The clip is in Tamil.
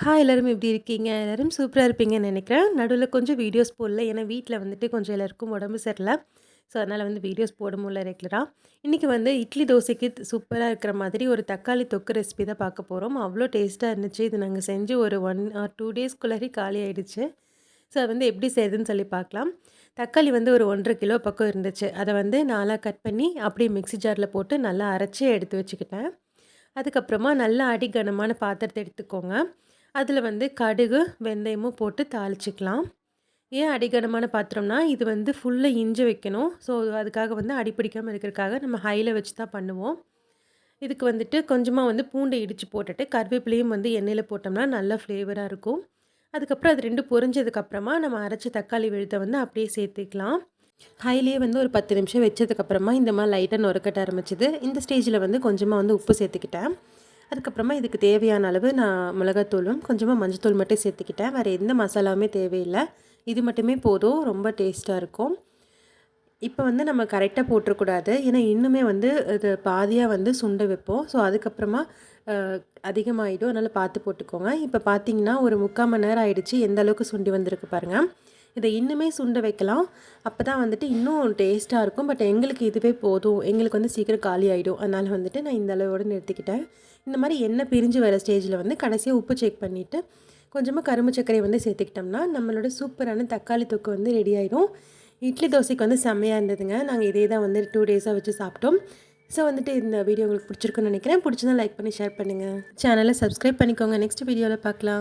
ஹாய் எல்லாரும் எப்படி இருக்கீங்க? எல்லாரும் சூப்பரா இருப்பீங்கன்னு நெனைக்கிறேன். நடுவுல கொஞ்சம் வீடியோஸ் போடல. ஏன்னா வீட்ல வந்துட்டு கொஞ்சம் எல்லாருக்கும் உடம்பு சரியில்ல. ஸோ, அதனால வந்து வீடியோஸ் போட முடியல ரெகுலரா. இன்னைக்கு வந்து இட்லி, தோசைக்கு சூப்பரா இருக்கிற மாதிரி ஒரு தக்காளி தொக்கு ரெசிபி தான் பார்க்க போறோம். அவ்ளோ டேஸ்ட்டா இருந்துச்சு. இது நாங்க செஞ்சு ஒரு 1 ஆர் 2 டேஸ்க்குள்ளரே காலி ஆயிடுச்சு. ஸோ, அது வந்து எப்படி செய்யுதுன்னு சொல்லி பார்க்கலாம். தக்காளி வந்து ஒரு 1 1/2 கிலோ பக்கம் இருந்துச்சு. அத வந்து 4ஆ கட் பண்ணி அப்படியே மிக்ஸி ஜார்ல போட்டு நல்லா அரைச்சு எடுத்து வச்சுக்கிட்டேன். அதுக்கப்புறமா நல்லா அடிகனமான பாத்திரத்த எடுத்துக்கோங்க. அதில வந்து கடுகு, வெந்தயமும் போட்டு தாளிச்சுக்கலாம். ஏன் அடிகனமான பாத்திரம்னா, இது வந்து ஃபுல்லா இஞ்ச வைக்கணும். ஸோ, அதுக்காக வந்து அடி பிடிக்காம இருக்கிறதுக்காக நம்ம ஹைல வச்சு தான் பண்ணுவோம். இதுக்கு வந்துட்டு கொஞ்சமா வந்து பூண்ட இடிச்சு போட்டுட்டு, கருவேப்பிலையும் வந்து எண்ணெயில போட்டோம்னா நல்ல ஃப்ளேவரா இருக்கும். அதுக்கப்புறம் அது 2 பொரிஞ்சதுக்கப்புறமா நம்ம அரைச்ச தக்காளி விழுத வந்து அப்படியே சேர்த்துக்கலாம். ஹைலயே வந்து ஒரு 10 நிமிஷம் வச்சதுக்கப்புறமா இந்த மாரி லைட்டா நொரக்கட்ட ஆரம்பிச்சது. இந்த ஸ்டேஜ்ல வந்து கொஞ்சமா வந்து உப்பு சேர்த்துக்கிட்டேன். அதுக்கப்புறமா இதுக்கு தேவையான அளவு நான் மிளகாத்தூளும், கொஞ்சமா மஞ்சத்தூள் மட்டும் சேர்த்துக்கிட்டேன். வேற எந்த மசாலாவுமே தேவையில்ல. இது மட்டுமே போதும். ரொம்ப டேஸ்ட்டா இருக்கும். இப்ப வந்து நம்ம கரெக்ட்டா போட்டுறக்கூடாது. ஏன்னா, இன்னுமே வந்து இது பாதியா வந்து சுண்ட வைப்போம். ஸோ, அதுக்கப்புறமா அ அதிகமாயிடும். அதனால பார்த்து போட்டுக்கோங்க. இப்ப பார்த்தீங்கன்னா, ஒரு 3/4 மணி நேரம் ஆயிடுச்சு. எந்த அளவுக்கு சுண்டி வந்திருக்கு பாருங்க. இத இன்னுமே சுண்ட வைக்கலாம். அப்பதான் வந்துட்டு இன்னும் டேஸ்ட்டா இருக்கும். பட் எங்களுக்கு இதுவே போதும். எங்களுக்கு வந்து சீக்கிரம் காலி ஆயிடும். அதனால வந்துட்டு நான் இந்த அளவோட நிறுத்திக்கிட்டேன். இந்த மாரி எண்ணெய் பிரிஞ்சு வர ஸ்டேஜ்ல வந்து கடைசியா உப்பு செக் பண்ணிட்டு, கொஞ்சமா கரும்பு சர்க்கரைய வந்து சேர்த்துக்கிட்டோம்னா, நம்மளோட சூப்பரான தக்காளி தொக்கு வந்து ரெடி ஆயிரும். இட்லி, தோசைக்கு வந்து செம்மையா இருந்ததுங்க. நாங்க இதே தான் வந்து 2 டேஸா வச்சு சாப்பிட்டோம். ஸோ வந்துட்டு இந்த வீடியோ உங்களுக்கு பிடிச்சிருக்குன்னு நெனைக்கிறேன். பிடிச்சிருந்தா லைக் பண்ணி ஷேர் பண்ணுங்க. சேனல சப்ஸ்கிரைப் பண்ணிக்கோங்க. நெக்ஸ்ட் வீடியோல பார்க்கலாம்.